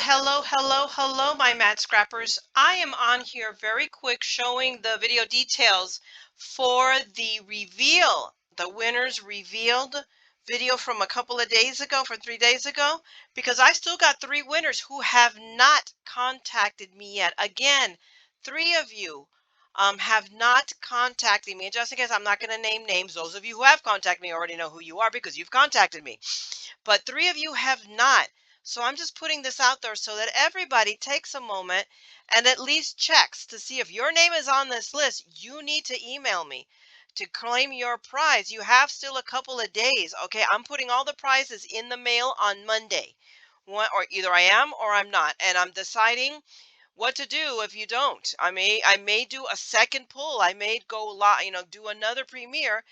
Hello, my Mad Scrappers. I am on here very quick showing the video details for the reveal, the winners revealed video from a couple of days ago, from 3 days ago, because I still got 3 winners who have not contacted me yet. Again, 3 of you have not contacted me. And just in case I'm not going to name names, those of you who have contacted me already know who you are because you've contacted me. But 3 of you have not. So I'm just putting this out there so that everybody takes a moment and at least checks to see if your name is on this list. You need to email me to claim your prize. You have still a couple of days. Okay, I'm putting all the prizes in the mail on Monday. Or either I am or I'm not. And I'm deciding what to do if you don't. I may do a second pull. I may go live, do another premiere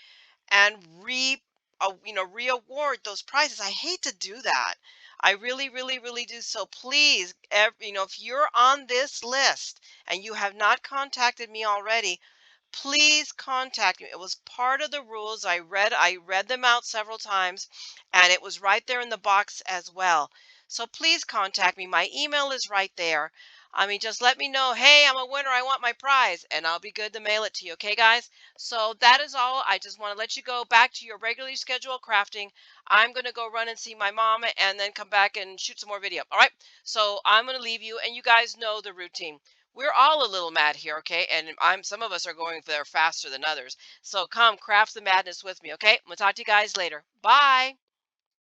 and re-award those prizes. I hate to do that. I really, really, really do. So please, if you're on this list and you have not contacted me already, please contact me. It was part of the rules. I read them out several times, and it was right there in the box as well. So please contact me. My email is right there. Just let me know, hey, I'm a winner, I want my prize, and I'll be good to mail it to you. Okay, guys? So that is all. I just want to let you go back to your regularly scheduled crafting. I'm going to go run and see my mom and then come back and shoot some more video. All right? So I'm going to leave you, and you guys know the routine. We're all a little mad here, okay? And some of us are going there faster than others. So come craft the madness with me, okay? I'm gonna talk to you guys later. Bye.